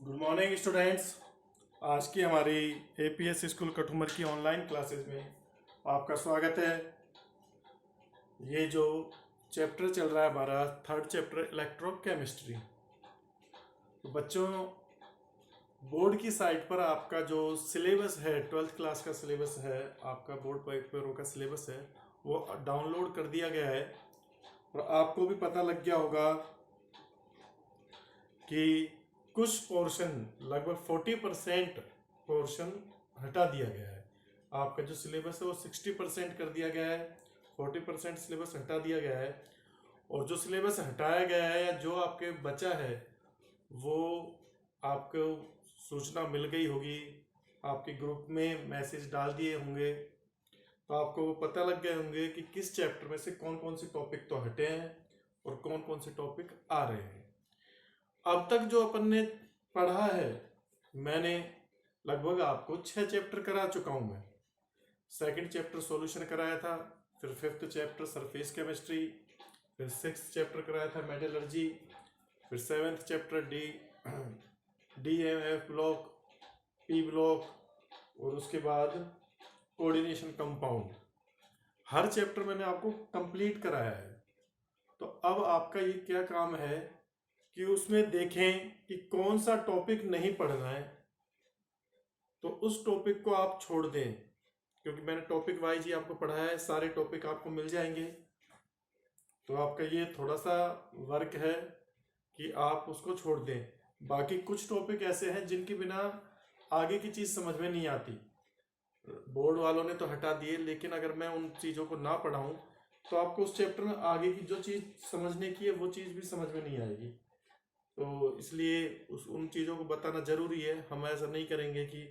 Good morning students. आज की हमारी एपीएस स्कूल कठुमर की ऑनलाइन क्लासेस में आपका स्वागत है। ये जो चैप्टर चल रहा है हमारा थर्ड चैप्टर इलेक्ट्रोकेमिस्ट्री। तो बच्चों, बोर्ड की साइट पर आपका जो सिलेबस है, ट्वेल्थ क्लास का सिलेबस है, आपका बोर्ड पेपरों का सिलेबस है, वो डाउनलोड कर दिया गया है। और आपको भी पता लग गया होगा कि कुछ पोर्शन, लगभग 40% पोर्शन हटा दिया गया है। आपका जो सिलेबस है वो 60% कर दिया गया है, 40% सिलेबस हटा दिया गया है। और जो सिलेबस हटाया गया है या जो आपके बचा है वो आपको सूचना मिल गई होगी, आपके ग्रुप में मैसेज डाल दिए होंगे, तो आपको वो पता लग गए होंगे कि किस चैप्टर में से कौन कौन से टॉपिक तो हटे हैं और कौन कौन से टॉपिक आ रहे हैं। अब तक जो अपन ने पढ़ा है, मैंने लगभग आपको 6 चैप्टर करा चुका हूं। मैं सेकंड चैप्टर सॉल्यूशन कराया था, फिर फिफ्थ चैप्टर सरफेस केमिस्ट्री, फिर सिक्स्थ चैप्टर कराया था मेटलर्जी, फिर seventh chapter DMF block, P block, और उसके बाद कोऑर्डिनेशन कंपाउंड। हर चैप्टर मैंने आपको कंप्लीट कराया है। तो अब आपका ये क्या काम है कि उसमें देखें कि कौन सा टॉपिक नहीं पढ़ना है, तो उस टॉपिक को आप छोड़ दें, क्योंकि मैंने टॉपिक वाइज ही आपको पढ़ाया है, सारे टॉपिक आपको मिल जाएंगे। तो आपका ये थोड़ा सा वर्क है कि आप उसको छोड़ दें। बाकी कुछ टॉपिक ऐसे हैं जिनके बिना आगे की चीज़ समझ में नहीं आती। बोर्ड वालों ने तो हटा दिए, लेकिन अगर मैं उन चीज़ों को ना पढ़ाऊँ तो आपको उस चैप्टर में आगे की जो चीज़ समझने की है वो चीज़ भी समझ में नहीं आएगी। तो इसलिए उन चीज़ों को बताना ज़रूरी है। हम ऐसा नहीं करेंगे कि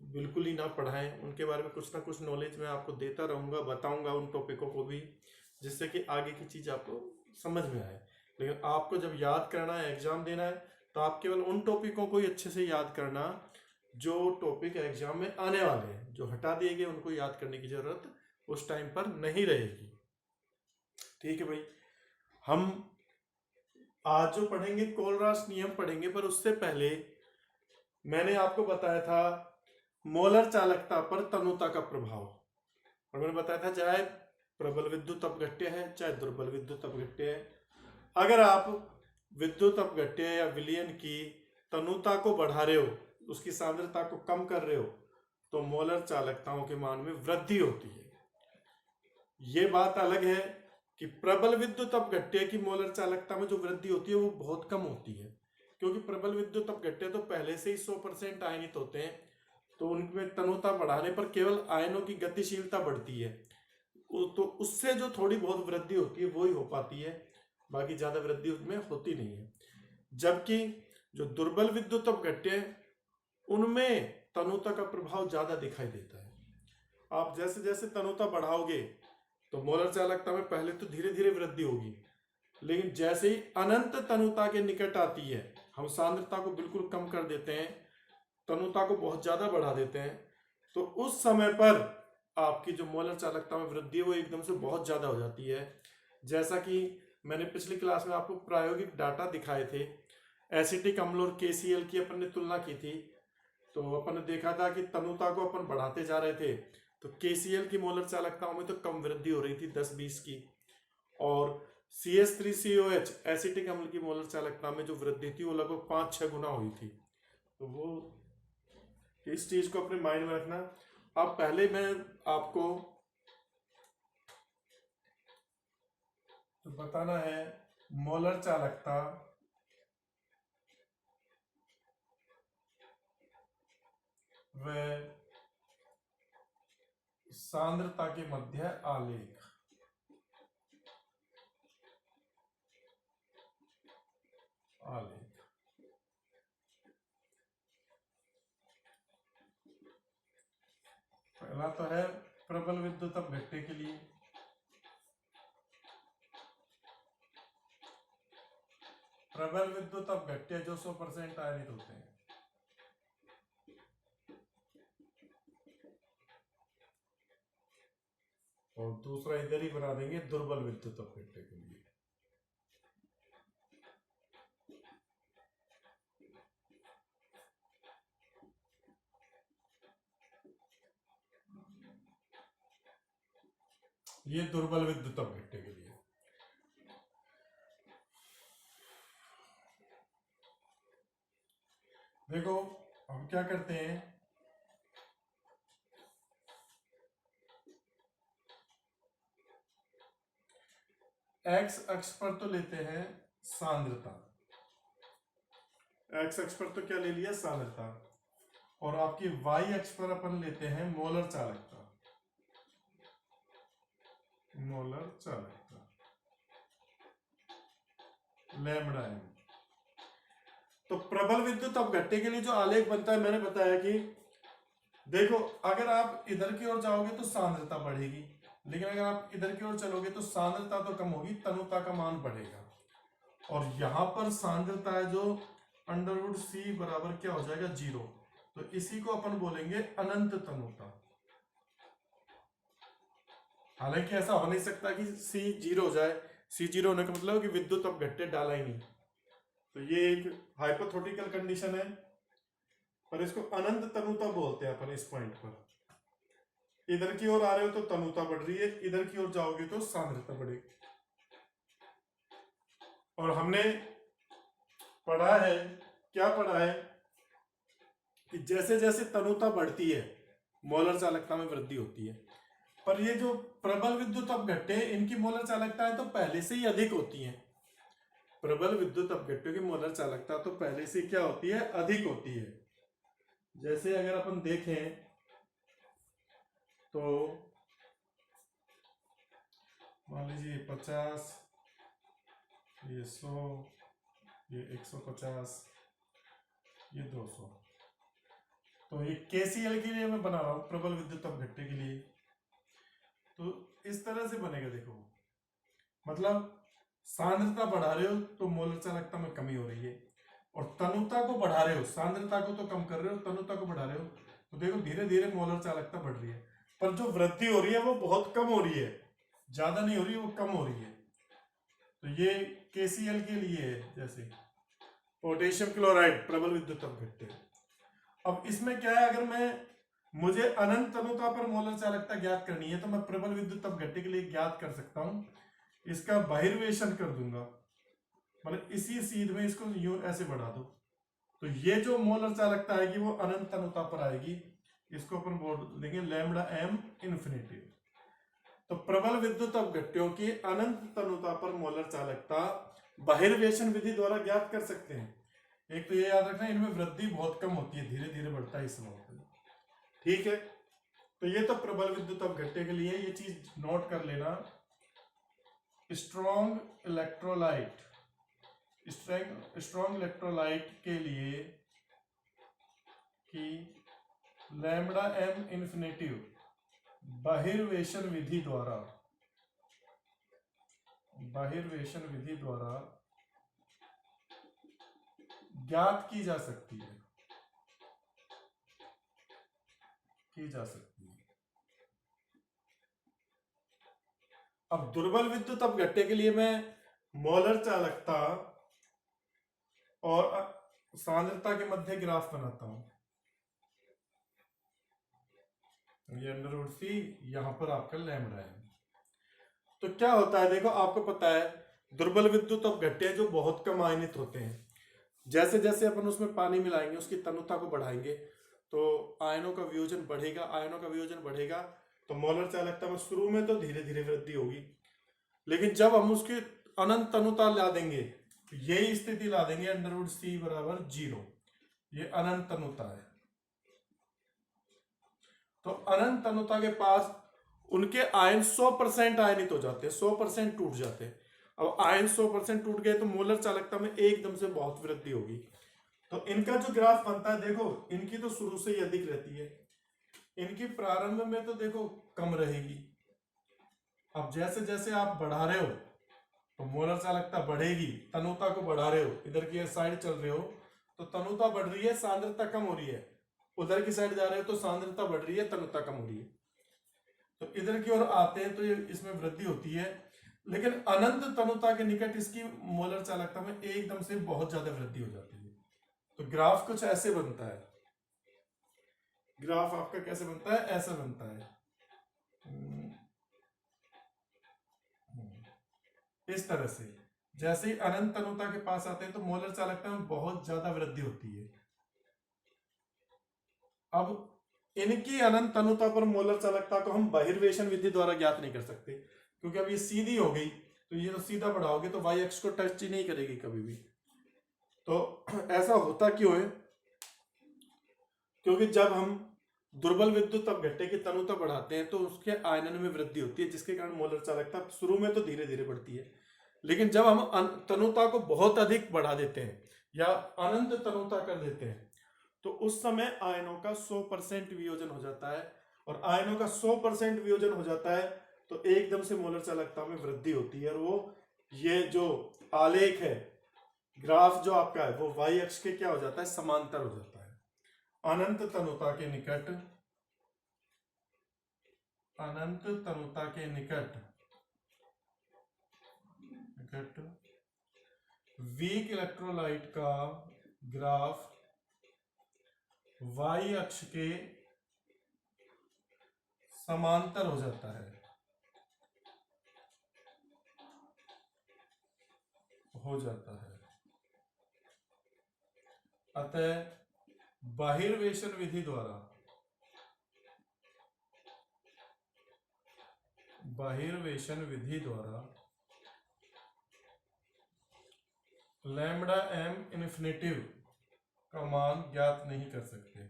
बिल्कुल ही ना पढ़ाएं, उनके बारे में कुछ ना कुछ नॉलेज मैं आपको देता रहूँगा, बताऊँगा उन टॉपिकों को भी, जिससे कि आगे की चीज़ आपको समझ में आए। लेकिन आपको जब याद करना है, एग्ज़ाम देना है, तो आप केवल उन टॉपिकों को ही अच्छे से याद करना जो टॉपिक एग्ज़ाम में आने वाले हैं। जो हटा दिए गए उनको याद करने की ज़रूरत उस टाइम पर नहीं रहेगी। ठीक है भाई। हम आज जो पढ़ेंगे कोलरास नियम पढ़ेंगे, पर उससे पहले मैंने आपको बताया था मोलर चालकता पर तनुता का प्रभाव। और मैंने बताया था चाहे प्रबल विद्युत अपघट्य है चाहे दुर्बल विद्युत अपघट्य है, अगर आप विद्युत अपघट्य या विलयन की तनुता को बढ़ा रहे हो, उसकी सांद्रता को कम कर रहे हो, तो मोलर चालकताओं के मान में वृद्धि होती है। ये बात अलग है कि प्रबल विद्युत अपघट्य की मोलर चालकता में जो वृद्धि होती है वो बहुत कम होती है, क्योंकि प्रबल विद्युत अपघट्य तो पहले से ही 100% आयनित होते हैं। तो उनमें तनुता बढ़ाने पर केवल आयनों की गतिशीलता बढ़ती है, तो उससे जो थोड़ी बहुत वृद्धि होती है वो ही हो पाती है, बाकी ज्यादा वृद्धि उसमें होती नहीं है। जबकि जो दुर्बल विद्युत अपघट्य है उनमें तनुता का प्रभाव ज्यादा दिखाई देता है। आप जैसे जैसे तनुता बढ़ाओगे तो मोलर चालकता में पहले तो धीरे धीरे वृद्धि होगी, लेकिन जैसे ही अनंत तनुता के निकट आती है, हम सांद्रता को बिल्कुल कम कर देते हैं, तनुता को बहुत ज्यादा बढ़ा देते हैं, तो उस समय पर आपकी जो मोलर चालकता में वृद्धि है वो एकदम से बहुत ज्यादा हो जाती है। जैसा कि मैंने पिछली क्लास में आपको प्रायोगिक डाटा दिखाए थे, एसिटिक अम्ल और केसीएल की अपन ने तुलना की थी। तो अपन ने देखा था कि तनुता को अपन बढ़ाते जा रहे थे, तो केसीएल की मोलर चालकताओं में तो कम वृद्धि हो रही थी 10-20 की, और CH3COH एसिटिक अम्ल की मोलर चालकता में जो वृद्धि थी वो लगभग 5-6 गुना हुई थी। तो वो इस चीज को अपने माइंड में रखना। अब पहले मैं आपको तो बताना है मोलर चालकता व सांद्रता के मध्य आलेख। पहला तो है प्रबल विद्युत अपघट्य के लिए, प्रबल विद्युत अपघट्य जो 100% आयनित होते हैं, और दूसरा इधर ही बना देंगे दुर्बल विद्युत अपघट्य के लिए। ये दुर्बल विद्युत अपघट्य के लिए। देखो हम क्या करते हैं, एक्स अक्ष पर तो लेते हैं सांद्रता, एक्स अक्ष पर तो क्या ले लिया, सांद्रता, और आपकी वाई अक्ष पर अपन लेते हैं मोलर चालकता, मोलर चालकता लैम्बडा एम। तो प्रबल विद्युत अपघट्य के लिए जो आलेख बनता है, मैंने बताया कि देखो अगर आप इधर की ओर जाओगे तो सांद्रता बढ़ेगी, लेकिन अगर आप इधर की ओर चलोगे तो सांद्रता तो कम होगी, तनुता का मान बढ़ेगा। और यहां पर सांद्रता है जो √c बराबर क्या हो जाएगा, 0। तो इसी को अपन बोलेंगे अनंत तनुता। हालांकि ऐसा हो नहीं सकता कि c 0 हो जाए, c 0 होने का मतलब कि विद्युत अपघट्य डाला ही नहीं, तो ये एक हाइपोथेटिकल कंडीशन है, पर इसको अनंत तनुता बोलते हैं अपन। इस पॉइंट पर इधर की ओर आ रहे हो तो तनुता बढ़ रही है, इधर की ओर जाओगे तो सांद्रता बढ़ेगी। और हमने पढ़ा है, क्या पढ़ा है, कि जैसे जैसे तनुता बढ़ती है मोलर चालकता में वृद्धि होती है। पर ये जो प्रबल विद्युत अपघट्य है, इनकी मोलर चालकताएं तो पहले से ही अधिक होती हैं। प्रबल विद्युत अपघट्यों की मोलर चालकता तो पहले से क्या होती है, अधिक होती है। जैसे अगर अपन देखें तो मान लीजिए 50, ये 100, ये 150, ये 200। तो ये KCL के लिए मैं बना रहा हूं, प्रबल विद्युत अपघट्य के लिए। तो इस तरह से बनेगा, देखो मतलब सांद्रता बढ़ा रहे हो तो मोलर चालकता में कमी हो रही है, और तनुता को बढ़ा रहे हो, सांद्रता को तो कम कर रहे हो, तनुता को बढ़ा रहे हो, तो देखो धीरे धीरे मोलर चालकता बढ़ रही है। पर जो वृद्धि हो रही है वो बहुत कम हो रही है, ज्यादा नहीं हो रही, वो कम हो रही है। तो ये KCL के लिए है, जैसे पोटेशियम क्लोराइड प्रबल विद्युत अपघट्य। अब इसमें क्या है, अगर मुझे अनंत तनुता पर मोलर चालकता ज्ञात करनी है तो मैं प्रबल विद्युत अपघट्य के लिए ज्ञात कर सकता हूं, इसका बहिर्वेशन कर दूंगा, मतलब इसी सीध में इसको यूं ऐसे बढ़ा दो, तो ये जो मोलर चालकता आएगी वो अनंत तनुता पर आएगी, इसको अपन बोल देंगे लैम्बडा एम इन्फिनिटी। तो प्रबल विद्युत अपघट्यों की अनंत तनुता पर मोलर चालकता बहिर्वेशन विधि द्वारा ज्ञात कर सकते हैं। एक तो ये याद रखना, इनमें वृद्धि बहुत कम होती है, धीरे धीरे बढ़ता है इस समय। ठीक है, तो ये तो प्रबल विद्युत अपघट्य के लिए, ये चीज नोट कर लेना। स्ट्रॉन्ग इलेक्ट्रोलाइट के लिए कि लैम्बडा एम इन्फिनिटिव बहिर्वेशन विधि द्वारा ज्ञात की जा सकती है, अब दुर्बल विद्युत अपघट्य के लिए मैं मोलर चालकता और सांद्रता के मध्य ग्राफ बनाता हूं। ये √c, यहां पर आपका लैम्बडा है। तो क्या होता है, देखो आपको पता है दुर्बल विद्युत अपघट्य जो बहुत कम आयनित होते हैं, जैसे जैसे अपन उसमें पानी मिलाएंगे, उसकी तनुता को बढ़ाएंगे, तो आयनों का वियोजन बढ़ेगा, तो मोलर चालकता में शुरू में तो धीरे धीरे वृद्धि होगी, लेकिन जब हम उसकी अनंत तनुता ला देंगे, यही स्थिति ला देंगे √c बराबर 0, ये अनंत तनुता है। तो अनंत तनुता के पास उनके आयन 100% आयनित हो जाते हैं, 100% टूट जाते हैं। अब आयन 100% टूट गए तो मोलर चालकता में एकदम से बहुत वृद्धि होगी। तो इनका जो ग्राफ बनता है, देखो इनकी तो शुरू से ही अधिक रहती है, इनकी प्रारंभ में तो देखो कम रहेगी। अब जैसे जैसे आप बढ़ा रहे हो तो मोलर चालकता बढ़ेगी, तनुता को बढ़ा रहे हो, इधर की साइड चल रहे हो तो तनुता बढ़ रही है, सांद्रता कम हो रही है, उधर की साइड जा रहे हो तो सांद्रता बढ़ रही है, तनुता कम हो रही है। तो इधर की ओर आते हैं तो ये इसमें वृद्धि होती है, लेकिन अनंत तनुता के निकट इसकी मोलर चालकता में एकदम से बहुत ज्यादा वृद्धि हो जाती है। तो ग्राफ कुछ ऐसे बनता है, ग्राफ आपका कैसे बनता है, ऐसा बनता है। इस तरह से जैसे ही अनंत तनुता के पास आते हैं तो मोलर चालकता में बहुत ज्यादा वृद्धि होती है। अब इनकी अनंत तनुता पर मोलर चालकता को हम बहिर्वेशन विधि द्वारा ज्ञात नहीं कर सकते, क्योंकि अब ये सीधी हो गई तो ये तो सीधा बढ़ाओगे तो वाई अक्ष को टच ही नहीं करेगी कभी भी। तो ऐसा होता क्यों है? क्योंकि जब हम दुर्बल विद्युत अपघट्य की तनुता बढ़ाते हैं तो उसके आयनन में वृद्धि होती है, जिसके कारण मोलर चालकता शुरू में तो धीरे धीरे बढ़ती है, लेकिन जब हम तनुता को बहुत अधिक बढ़ा देते हैं या अनंत तनुता कर देते हैं तो उस समय आयनों का 100% वियोजन हो जाता है, और आयनों का 100% वियोजन हो जाता है तो एकदम से मोलर चालकता में वृद्धि होती है। और वो ये जो आलेख है, ग्राफ जो आपका है, वो वाई अक्ष के क्या हो जाता है? समांतर हो जाता है। अनंत तनुता के निकट, अनंत तनुता के निकट वीक इलेक्ट्रोलाइट का ग्राफ वाई अक्ष के समांतर हो जाता है, अतः बहिर्वेशन विधि द्वारा, लैम्बडा एम इन्फिनिटिव का मान ज्ञात नहीं कर सकते,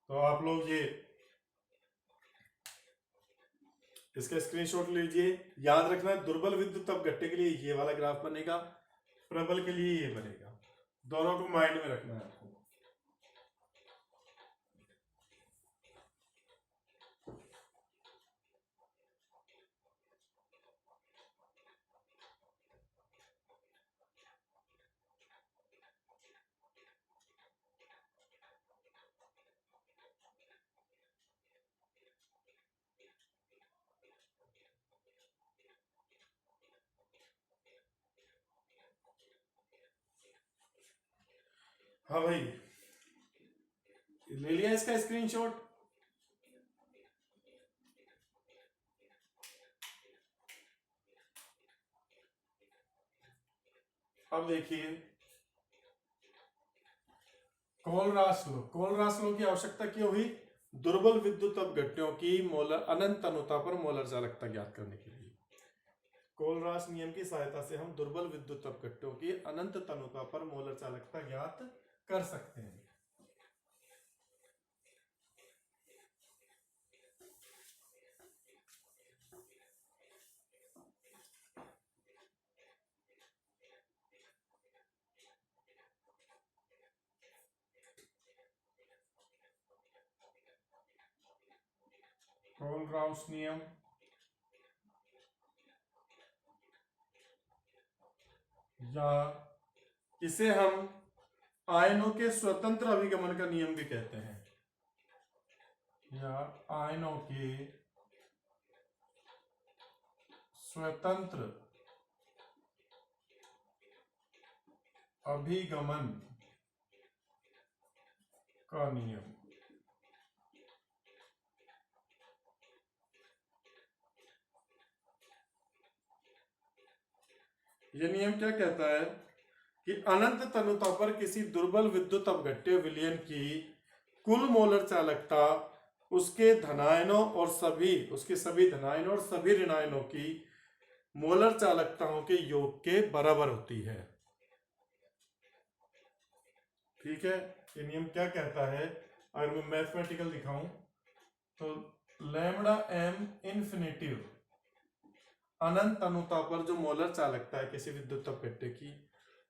तो आप लोग ये इसका स्क्रीनशॉट लीजिए। याद रखना, दुर्बल विद्युत अपघट्य के लिए ये वाला ग्राफ बनेगा, प्रबल के लिए ये बनेगा, दोनों को माइंड में रखना है आपको। हाँ भाई, ले लिया इसका स्क्रीनशॉट? अब देखिए कोलरास लो की आवश्यकता क्यों हुई? दुर्बल विद्युत अपघट्यों की मोलर अनंत तनुता पर मोलर चालकता ज्ञात करने के लिए कोलरास नियम की सहायता से हम दुर्बल विद्युत अपघट्यों की अनंत तनुता पर मोलर चालकता ज्ञात कर सकते हैं। कोलरास नियम या इसे हम आयनों के स्वतंत्र अभिगमन का नियम भी कहते हैं, या आयनों के स्वतंत्र अभिगमन का नियम। यह नियम क्या कहता है कि अनंत तनुता पर किसी दुर्बल विद्युत अपघट्य विलयन की कुल मोलर चालकता उसके धनायनों और सभी धनायनों और सभी ऋणायनों की मोलर चालकताओं के योग के बराबर होती है। ठीक है, ये नियम क्या कहता है? अगर मैं मैथमेटिकल दिखाऊं तो लैम्बडा एम इन्फिनिटिव अनंत तनुता पर जो मोलर चालकता है किसी विद्युत अपघट्य की,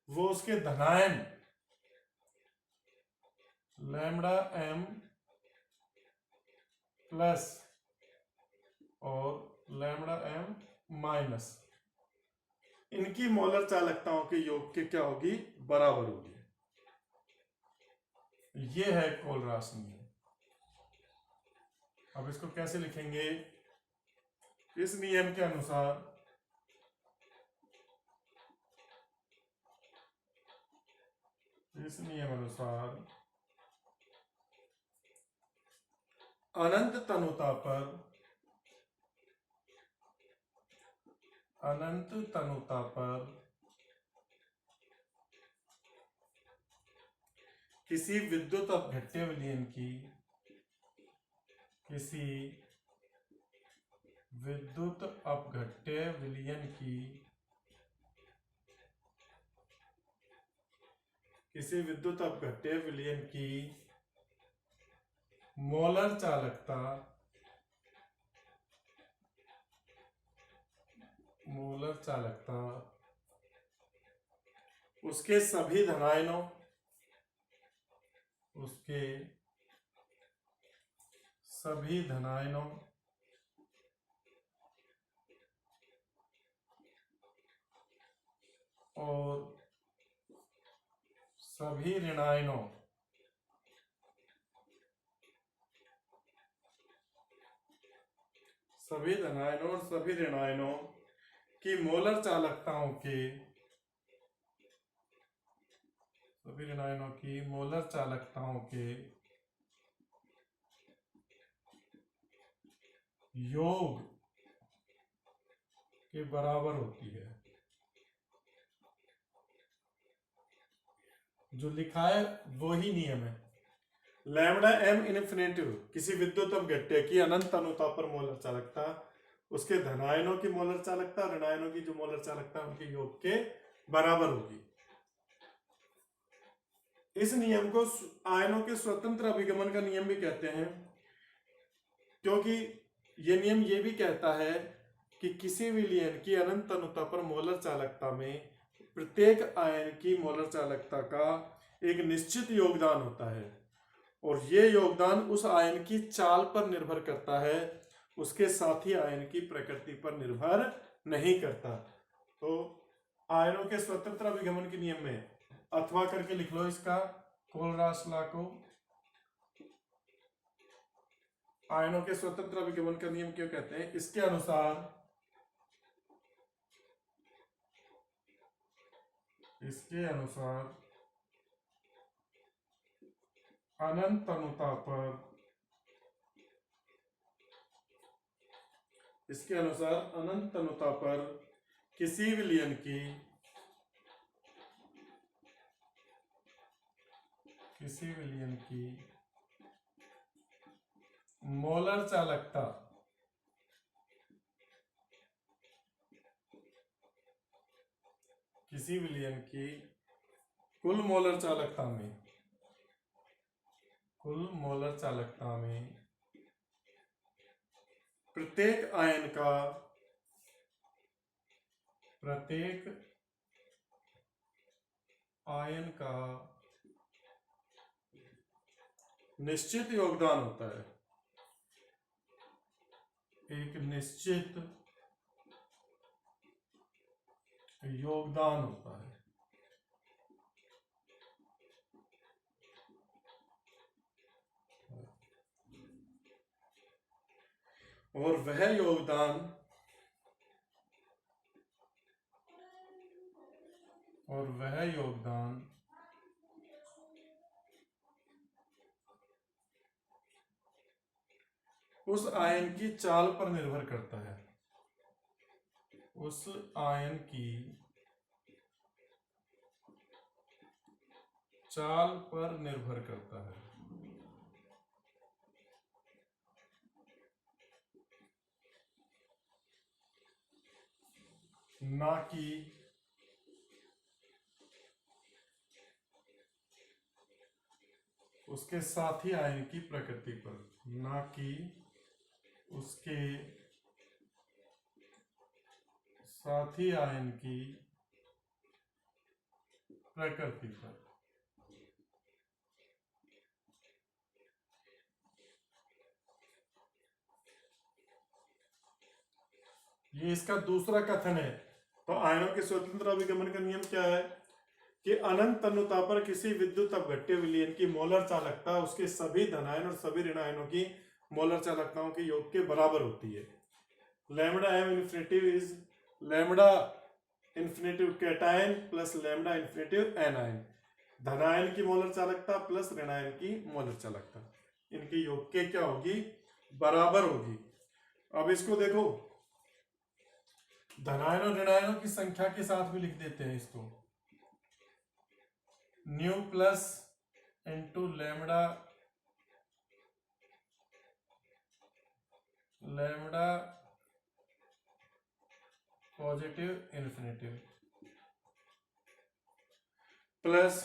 वो उसके धनायन लैम्बडा एम प्लस और लैम्बडा एम माइनस, इनकी मोलर चालकताओं के योग के क्या होगी? बराबर होगी। ये है कोलरास नियम। अब इसको कैसे लिखेंगे? इस नियम के अनुसार अनंत तनुता पर अनंत तनुता पर किसी विद्युत अपघट्य विलयन की किसी विद्युत अपघट्य विलयन की किसी विद्युत अपघट्य विलयन की मोलर चालकता उसके सभी धनायनों और सभी ऋणायनों सभी धनायनों और सभी ऋणायनों की मोलर चालकताओं के योग के बराबर होती है। जो लिखा है वो ही नियम है। लैम्डा एम इन्फिनेटिव किसी विद्युत अपघट्य की अनंत अनुता पर मोलर चालकता उसके धनायनों की मोलर चालकता ऋणायनों की जो मोलर चालकता उनके योग के बराबर होगी। इस नियम को आयनों के स्वतंत्र अभिगमन का नियम भी कहते हैं, क्योंकि यह नियम ये भी कहता है कि किसी विलयन की अनंत अनुता पर मोलर चालकता में प्रत्येक आयन की मोलर चालकता का एक निश्चित योगदान होता है और ये योगदान उस आयन की चाल पर निर्भर करता है, उसके साथी आयन की प्रकृति पर निर्भर नहीं करता। तो आयनों के स्वतंत्र अभिगमन के नियम में अथवा करके लिख लो इसका कोलरास लॉ को। आयनों के स्वतंत्र अभिगमन का नियम क्यों कहते हैं? इसके अनुसार अनंत अनुता पर किसी विलयन की मोलर चालकता किसी विलयन की कुल मोलर चालकता में प्रत्येक आयन का निश्चित योगदान होता है, एक निश्चित योगदान होता है। और वह योगदान उस आयन की चाल पर निर्भर करता है, उस आयन की चाल पर निर्भर करता है। ना कि उसके साथी आयन की प्रकृति पर, ना कि उसके साथी आयन की प्रकृति पर। ये इसका दूसरा कथन है। तो आयनों के स्वतंत्र अभिगमन का नियम क्या है कि अनंत अनुता पर किसी विद्युत अपघट्य विलयन की मोलर चालकता उसके सभी धनायन और सभी ऋणायनों की मोलर चालकताओं के योग के बराबर होती है। Lambda M infinitive is lambda infinitive cation plus lambda infinitive anion. धनायन की मोलर चालकता प्लस ऋणायन की मोलर चालकता, इनके योग के क्या होगी? बराबर होगी। अब इसको देखो, धनायन और ऋणायनों की संख्या के साथ भी लिख देते हैं इसको, new plus into lambda lambda positive infinitive plus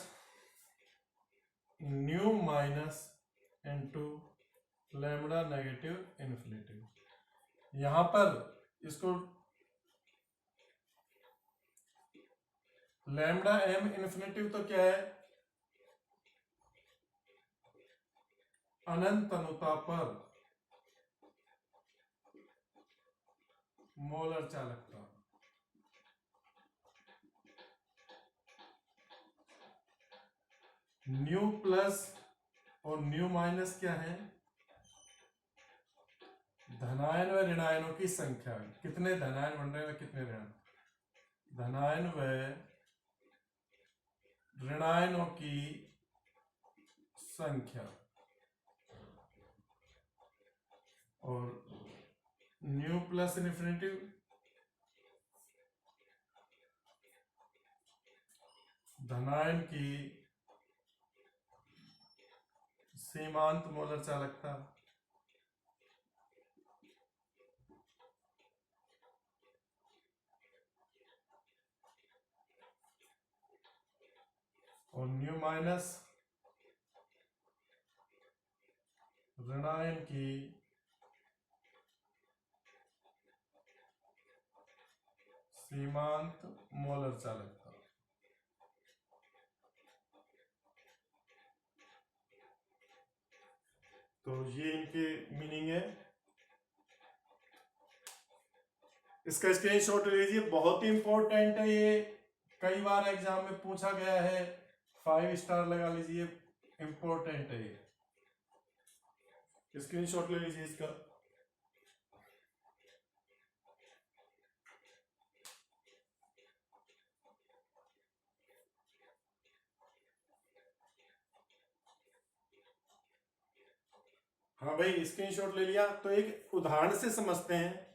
new minus into lambda negative infinitive. यहां पर इसको लैम्डा एम इन्फिनिटिव तो क्या है, अनंत अनुता पर मोलर चालकता, न्यू प्लस और न्यू माइनस क्या है, धनायन व ऋणायनों की संख्या, कितने धनायन बन रहे हैं कितने ऋणायन, धनायन व ऋणायनों की संख्या, और न्यू प्लस इन्फिनिटिव धनायन की सीमांत मोलर चालकता, और न्यू माइनस ऋणायन की सीमांत मोलर चालकता। तो ये इनके मीनिंग है। इसका स्क्रीनशॉट ले लीजिए, बहुत ही इंपॉर्टेंट है ये, कई बार एग्जाम में पूछा गया है, 5 स्टार लगा लीजिए, इंपॉर्टेंट है ये, स्क्रीनशॉट ले लीजिए इसका। हाँ भाई, स्क्रीनशॉट ले लिया तो एक उदाहरण से समझते हैं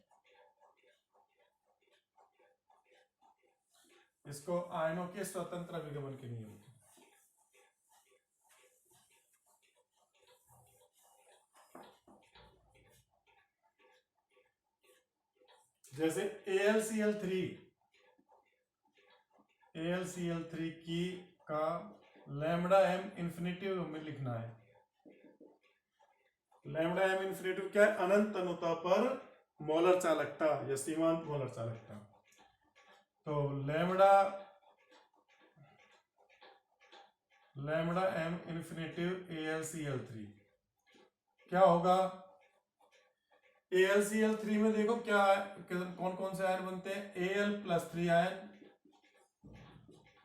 इसको, आयनों के स्वतंत्र अभिगमन के नियम। जैसे AlCl3 की का लैम्डा एम इन्फिनिटिव में लिखना है। लैम्डा एम इन्फिनिटिव क्या है, अनंत अनुता पर मोलर चालकता या सीमांत मोलर चालकता। तो लैम्डा एम इन्फिनिटिव AlCl3 क्या होगा, AlCl3 में देखो क्या कौन कौन से आयन बनते हैं, Al+3 आयन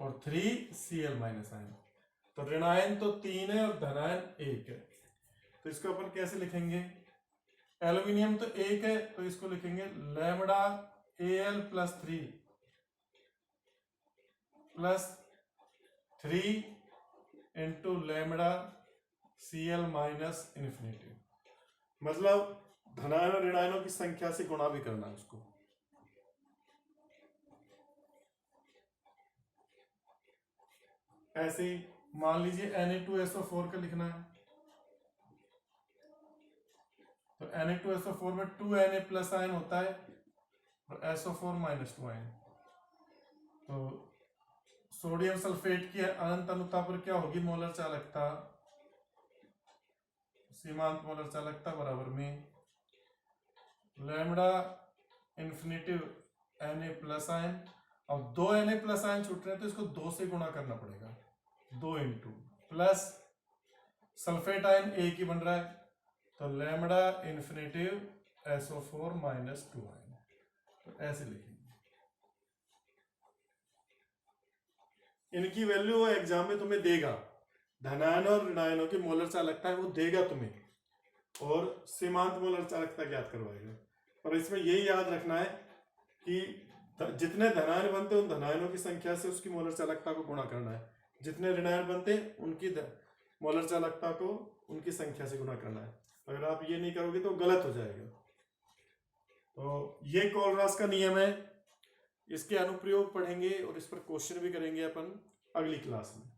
और 3Cl- आयन। तो ऋणायन तो 3 है और धनायन 1 है, तो इसको अपन कैसे लिखेंगे, एल्यूमिनियम तो 1 है तो इसको लिखेंगे lambda Al+3 +3 into lambda Cl- infinity, मतलब धनायन और ऋणायनों की संख्या से गुणा भी करना है उसको। ऐसे ही मान लीजिए Na2SO4 का लिखना है, तो Na2SO4 में 2Na+ आयन होता है और SO4- 2 आयन। तो सोडियम सल्फेट की अनंत अनुता पर क्या होगी मोलर चालकता, सीमांत मोलर चालकता बराबर में लैम्डा इन्फिनिटिव Na+ आयन, अब 2 Na+ आयन छूट रहे हैं तो इसको 2 से गुणा करना पड़ेगा, 2 इंटू प्लस सल्फेट आयन एक ही बन रहा है तो लैम्डा इन्फिनिटिव SO4- 2 आयन। तो ऐसे लिखेंगे, इनकी वैल्यू एग्जाम में तुम्हें देगा, धनायन और ऋणायनों की मोलर चालकता है वो देगा तुम्हें, और सीमांत मोलर चालकता ज्ञात करवाएगा। पर इसमें यही याद रखना है कि जितने धनायन बनते हैं उन धनायनों की संख्या से उसकी मोलर चालकता को गुणा करना है, जितने ऋणायन बनते हैं उनकी मोलर चालकता को उनकी संख्या से गुणा करना है। अगर आप ये नहीं करोगे तो गलत हो जाएगा। तो ये कोलरास का नियम है, इसके अनुप्रयोग पढ़ेंगे और इस पर क्वेश्चन भी करेंगे अपन अगली क्लास में।